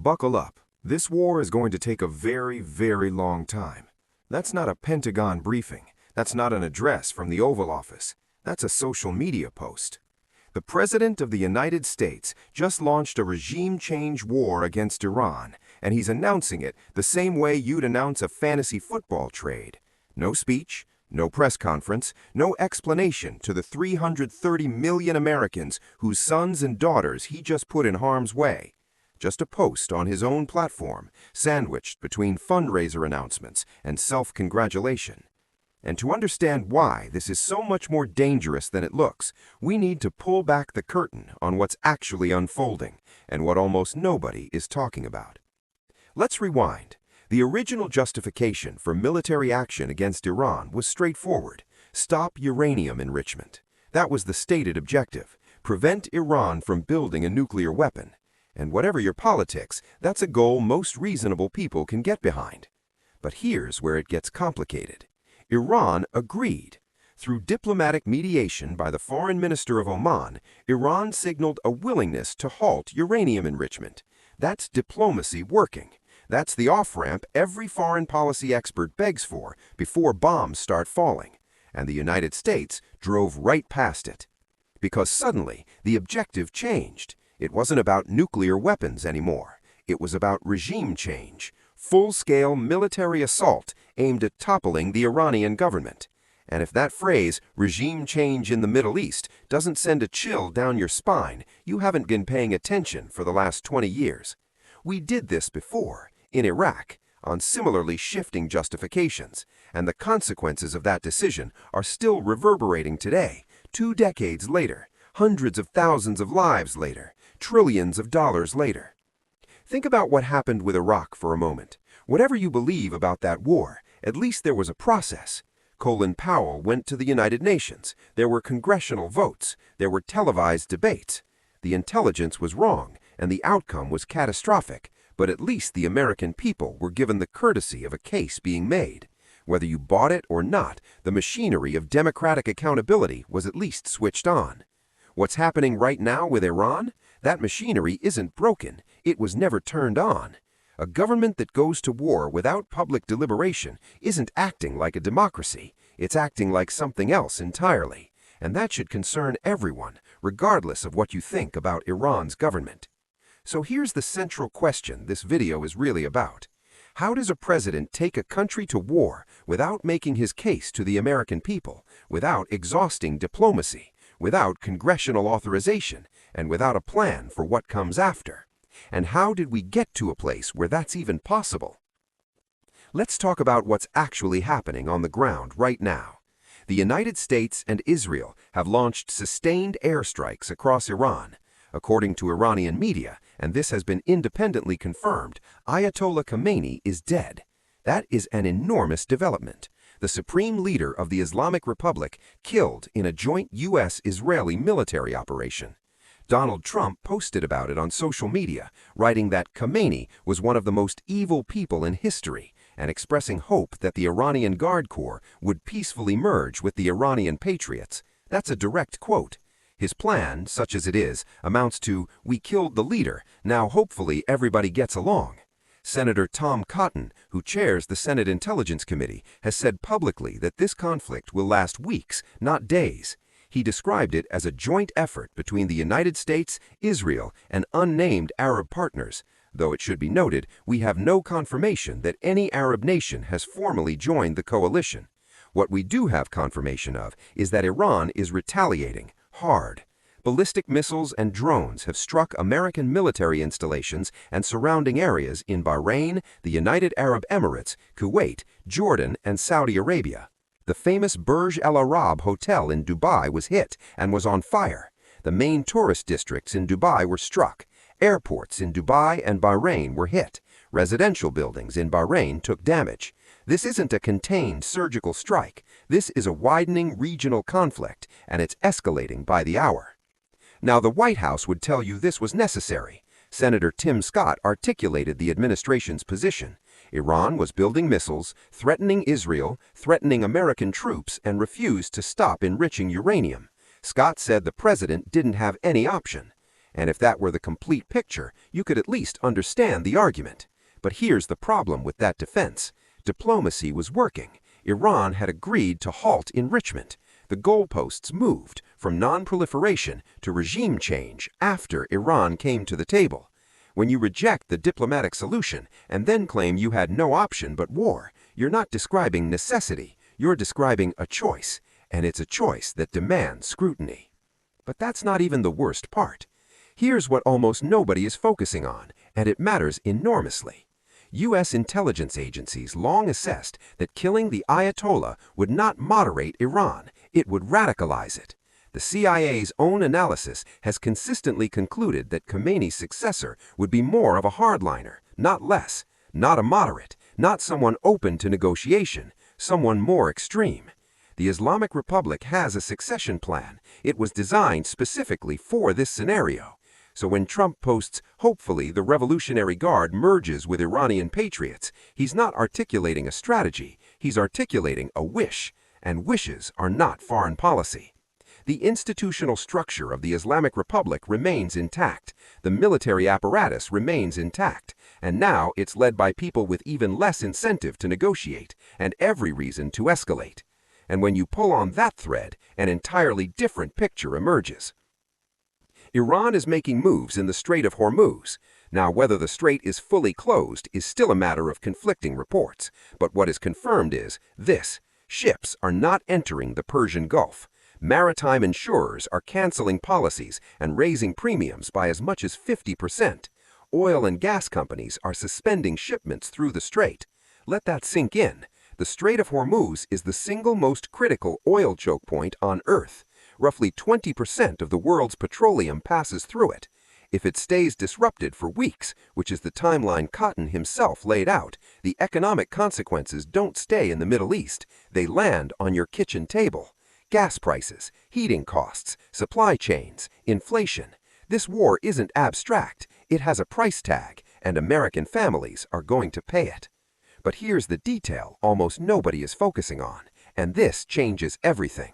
Buckle up. This war is going to take a very, very long time. That's not a Pentagon briefing. That's not an address from the Oval Office. That's a social media post. The President of the United States just launched a regime change war against Iran, and he's announcing it the same way you'd announce a fantasy football trade. No speech, no press conference, no explanation to the 330 million Americans whose sons and daughters he just put in harm's way. Just a post on his own platform, sandwiched between fundraiser announcements and self-congratulation. And to understand why this is so much more dangerous than it looks, we need to pull back the curtain on what's actually unfolding and what almost nobody is talking about. Let's rewind. The original justification for military action against Iran was straightforward: stop uranium enrichment. That was the stated objective: prevent Iran from building a nuclear weapon. And whatever your politics, that's a goal most reasonable people can get behind. But here's where it gets complicated. Iran agreed. Through diplomatic mediation by the foreign minister of Oman, Iran signaled a willingness to halt uranium enrichment. That's diplomacy working. That's the off-ramp every foreign policy expert begs for before bombs start falling. And the United States drove right past it. Because suddenly, the objective changed. It wasn't about nuclear weapons anymore. It was about regime change, full-scale military assault aimed at toppling the Iranian government. And if that phrase, regime change in the Middle East, doesn't send a chill down your spine, you haven't been paying attention for the last 20 years. We did this before, in Iraq, on similarly shifting justifications, and the consequences of that decision are still reverberating today, 2 decades later, hundreds of thousands of lives later, trillions of dollars later. Think about what happened with Iraq for a moment. Whatever you believe about that war, at least there was a process. Colin Powell went to the United Nations. There were congressional votes. There were televised debates. The intelligence was wrong, and the outcome was catastrophic, but at least the American people were given the courtesy of a case being made. Whether you bought it or not, the machinery of democratic accountability was at least switched on. What's happening right now with Iran? That machinery isn't broken. It was never turned on. A government that goes to war without public deliberation isn't acting like a democracy. It's acting like something else entirely. And that should concern everyone, regardless of what you think about Iran's government. So here's the central question this video is really about. How does a president take a country to war without making his case to the American people, without exhausting diplomacy, without congressional authorization, and without a plan for what comes after? And how did we get to a place where that's even possible? Let's talk about what's actually happening on the ground right now. The United States and Israel have launched sustained airstrikes across Iran. According to Iranian media, and this has been independently confirmed, Ayatollah Khamenei is dead. That is an enormous development. The supreme leader of the Islamic Republic killed in a joint U.S.-Israeli military operation. Donald Trump posted about it on social media, writing that Khamenei was one of the most evil people in history and expressing hope that the Iranian Guard Corps would peacefully merge with the Iranian patriots. That's a direct quote. His plan, such as it is, amounts to, "We killed the leader, now hopefully everybody gets along." Senator Tom Cotton, who chairs the Senate Intelligence Committee, has said publicly that this conflict will last weeks, not days. He described it as a joint effort between the United States, Israel, and unnamed Arab partners, though it should be noted we have no confirmation that any Arab nation has formally joined the coalition. What we do have confirmation of is that Iran is retaliating hard. Ballistic missiles and drones have struck American military installations and surrounding areas in Bahrain, the United Arab Emirates, Kuwait, Jordan, and Saudi Arabia. The famous Burj Al Arab hotel in Dubai was hit and was on fire. The main tourist districts in Dubai were struck. Airports in Dubai and Bahrain were hit. Residential buildings in Bahrain took damage. This isn't a contained surgical strike. This is a widening regional conflict, and it's escalating by the hour. Now, the White House would tell you this was necessary. Senator Tim Scott articulated the administration's position. Iran was building missiles, threatening Israel, threatening American troops, and refused to stop enriching uranium. Scott said the president didn't have any option. And if that were the complete picture, you could at least understand the argument. But here's the problem with that defense. Diplomacy was working. Iran had agreed to halt enrichment. The goalposts moved from nonproliferation to regime change after Iran came to the table. When you reject the diplomatic solution and then claim you had no option but war, you're not describing necessity, you're describing a choice, and it's a choice that demands scrutiny. But that's not even the worst part. Here's what almost nobody is focusing on, and it matters enormously. U.S. intelligence agencies long assessed that killing the Ayatollah would not moderate Iran, it would radicalize it. The CIA's own analysis has consistently concluded that Khamenei's successor would be more of a hardliner, not less, not a moderate, not someone open to negotiation, someone more extreme. The Islamic Republic has a succession plan. It was designed specifically for this scenario. So when Trump posts, hopefully the Revolutionary Guard merges with Iranian patriots, he's not articulating a strategy, he's articulating a wish, and wishes are not foreign policy. The institutional structure of the Islamic Republic remains intact, the military apparatus remains intact, and now it's led by people with even less incentive to negotiate and every reason to escalate. And when you pull on that thread, an entirely different picture emerges. Iran is making moves in the Strait of Hormuz. Now, whether the strait is fully closed is still a matter of conflicting reports, but what is confirmed is this: ships are not entering the Persian Gulf. Maritime insurers are canceling policies and raising premiums by as much as 50%. Oil and gas companies are suspending shipments through the strait. Let that sink in. The Strait of Hormuz is the single most critical oil choke point on Earth. Roughly 20% of the world's petroleum passes through it. If it stays disrupted for weeks, which is the timeline Cotton himself laid out, the economic consequences don't stay in the Middle East. They land on your kitchen table. Gas prices, heating costs, supply chains, inflation. This war isn't abstract. It has a price tag, and American families are going to pay it. But here's the detail almost nobody is focusing on, and this changes everything.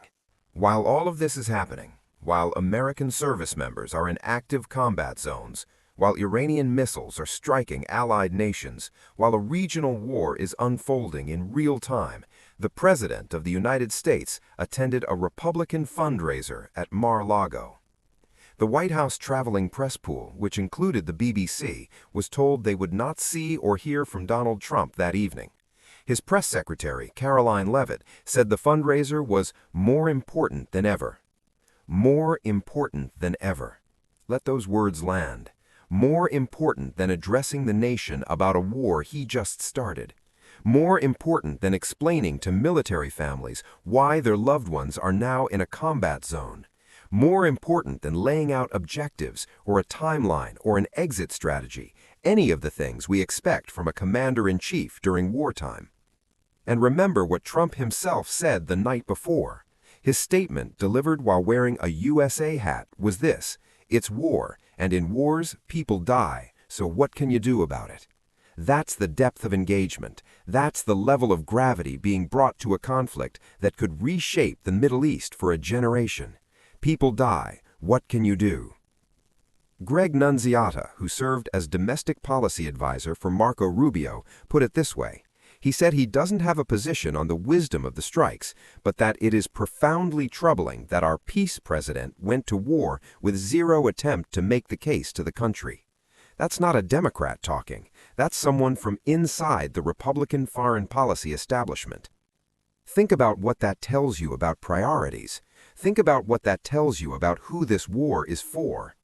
While all of this is happening, while American service members are in active combat zones, while Iranian missiles are striking allied nations, while a regional war is unfolding in real time, the President of the United States attended a Republican fundraiser at Mar-a-Lago. The White House traveling press pool, which included the BBC, was told they would not see or hear from Donald Trump that evening. His press secretary, Caroline Leavitt, said the fundraiser was more important than ever. More important than ever. Let those words land. More important than addressing the nation about a war he just started. More important than explaining to military families why their loved ones are now in a combat zone. More important than laying out objectives or a timeline or an exit strategy, any of the things we expect from a commander-in-chief during wartime. And remember what Trump himself said the night before. His statement, delivered while wearing a USA hat, was this: "It's war, and in wars, people die, so what can you do about it?" That's the depth of engagement. That's the level of gravity being brought to a conflict that could reshape the Middle East for a generation. People die. What can you do? Greg Nunziata, who served as domestic policy advisor for Marco Rubio, put it this way. He said he doesn't have a position on the wisdom of the strikes, but that it is profoundly troubling that our peace president went to war with zero attempt to make the case to the country. That's not a Democrat talking. That's someone from inside the Republican foreign policy establishment. Think about what that tells you about priorities. Think about what that tells you about who this war is for.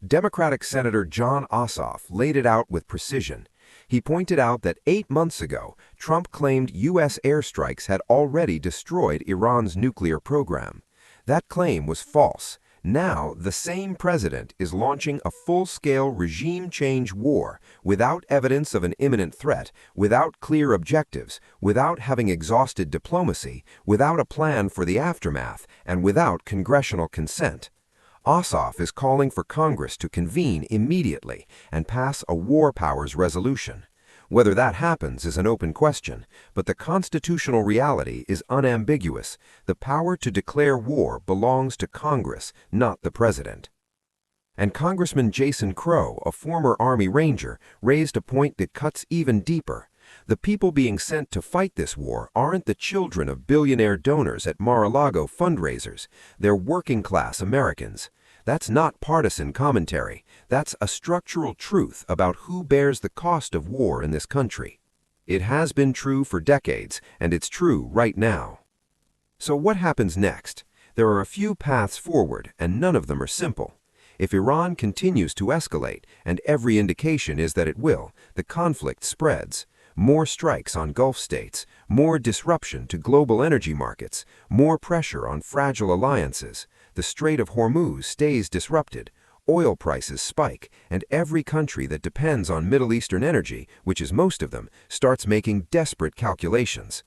Democratic Senator John Ossoff laid it out with precision. He pointed out that 8 months ago, Trump claimed U.S. airstrikes had already destroyed Iran's nuclear program. That claim was false. Now, the same president is launching a full-scale regime change war without evidence of an imminent threat, without clear objectives, without having exhausted diplomacy, without a plan for the aftermath, and without congressional consent. Ossoff is calling for Congress to convene immediately and pass a war powers resolution. Whether that happens is an open question, but the constitutional reality is unambiguous. The power to declare war belongs to Congress, not the president. And Congressman Jason Crow, a former Army Ranger, raised a point that cuts even deeper. The people being sent to fight this war aren't the children of billionaire donors at Mar-a-Lago fundraisers. They're working-class Americans. That's not partisan commentary. That's a structural truth about who bears the cost of war in this country. It has been true for decades, and it's true right now. So what happens next? There are a few paths forward, and none of them are simple. If Iran continues to escalate, and every indication is that it will, the conflict spreads. More strikes on Gulf states, more disruption to global energy markets, more pressure on fragile alliances. The Strait of Hormuz stays disrupted. Oil prices spike, and every country that depends on Middle Eastern energy, which is most of them, starts making desperate calculations.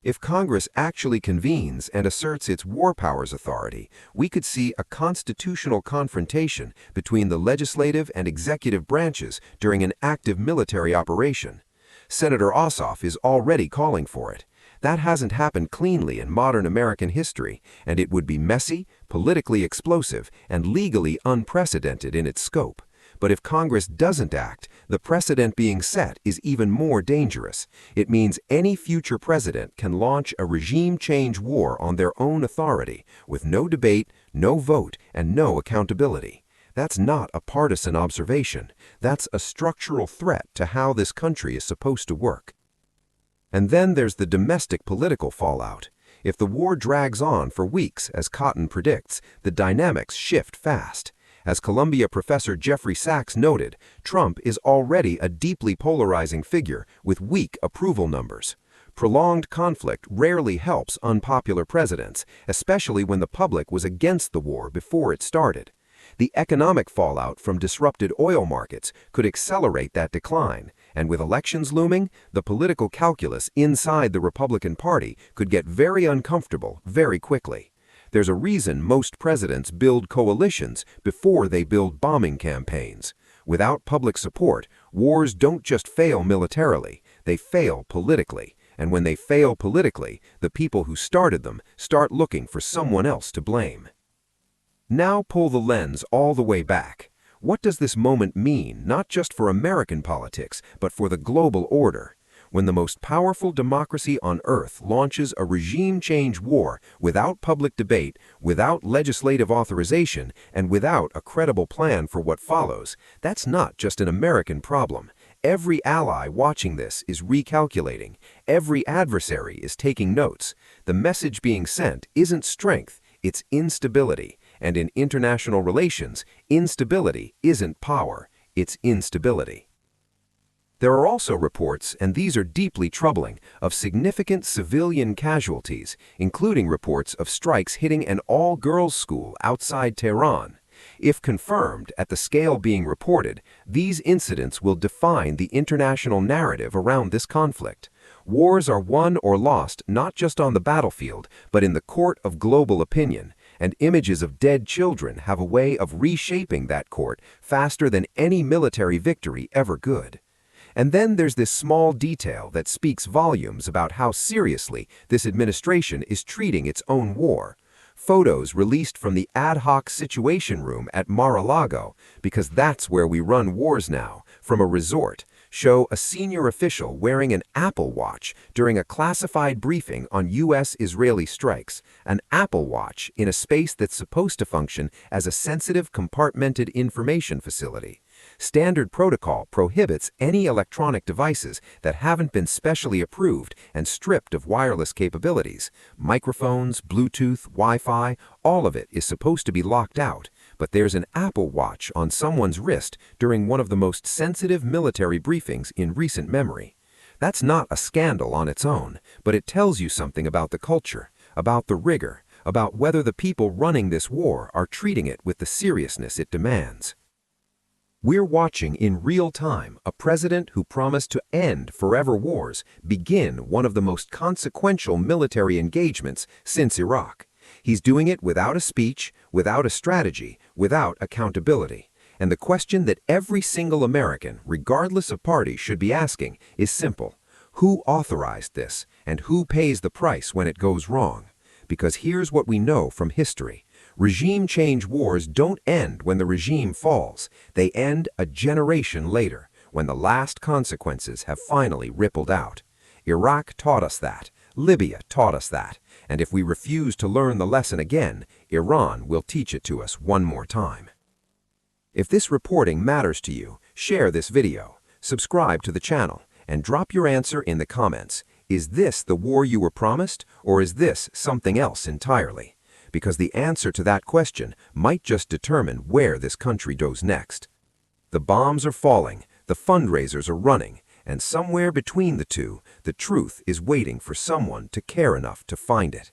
If Congress actually convenes and asserts its war powers authority, we could see a constitutional confrontation between the legislative and executive branches during an active military operation. Senator Ossoff is already calling for it. That hasn't happened cleanly in modern American history, and it would be messy, politically explosive, and legally unprecedented in its scope. But if Congress doesn't act, the precedent being set is even more dangerous. It means any future president can launch a regime change war on their own authority, with no debate, no vote, and no accountability. That's not a partisan observation. That's a structural threat to how this country is supposed to work. And then there's the domestic political fallout. If the war drags on for weeks, as Cotton predicts, the dynamics shift fast. As Columbia professor Jeffrey Sachs noted, Trump is already a deeply polarizing figure with weak approval numbers. Prolonged conflict rarely helps unpopular presidents, especially when the public was against the war before it started. The economic fallout from disrupted oil markets could accelerate that decline, and with elections looming, the political calculus inside the Republican Party could get very uncomfortable very quickly. There's a reason most presidents build coalitions before they build bombing campaigns. Without public support, wars don't just fail militarily, they fail politically. And when they fail politically, the people who started them start looking for someone else to blame. Now pull the lens all the way back. What does this moment mean, not just for American politics, but for the global order? When the most powerful democracy on earth launches a regime change war without public debate, without legislative authorization, and without a credible plan for what follows, that's not just an American problem. Every ally watching this is recalculating. Every adversary is taking notes. The message being sent isn't strength, it's instability. And in international relations, instability isn't power, it's instability. There are also reports, and these are deeply troubling, of significant civilian casualties, including reports of strikes hitting an all-girls school outside Tehran. If confirmed at the scale being reported, these incidents will define the international narrative around this conflict. Wars are won or lost not just on the battlefield, but in the court of global opinion, and images of dead children have a way of reshaping that court faster than any military victory ever could. And then there's this small detail that speaks volumes about how seriously this administration is treating its own war. Photos released from the ad hoc situation room at Mar-a-Lago, because that's where we run wars now, from a resort, show a senior official wearing an Apple Watch during a classified briefing on U.S.-Israeli strikes, an Apple Watch in a space that's supposed to function as a sensitive compartmented information facility. Standard protocol prohibits any electronic devices that haven't been specially approved and stripped of wireless capabilities. Microphones, Bluetooth, Wi-Fi, all of it is supposed to be locked out. But there's an Apple Watch on someone's wrist during one of the most sensitive military briefings in recent memory. That's not a scandal on its own, but it tells you something about the culture, about the rigor, about whether the people running this war are treating it with the seriousness it demands. We're watching in real time a president who promised to end forever wars begin one of the most consequential military engagements since Iraq. He's doing it without a speech, without a strategy, without accountability. And the question that every single American, regardless of party, should be asking is simple. Who authorized this, and who pays the price when it goes wrong? Because here's what we know from history. Regime change wars don't end when the regime falls. They end a generation later, when the last consequences have finally rippled out. Iraq taught us that. Libya taught us that. And if we refuse to learn the lesson again, Iran will teach it to us one more time. If this reporting matters to you, share this video, subscribe to the channel, and drop your answer in the comments. Is this the war you were promised, or is this something else entirely? Because the answer to that question might just determine where this country goes next. The bombs are falling, the fundraisers are running, and somewhere between the two, the truth is waiting for someone to care enough to find it.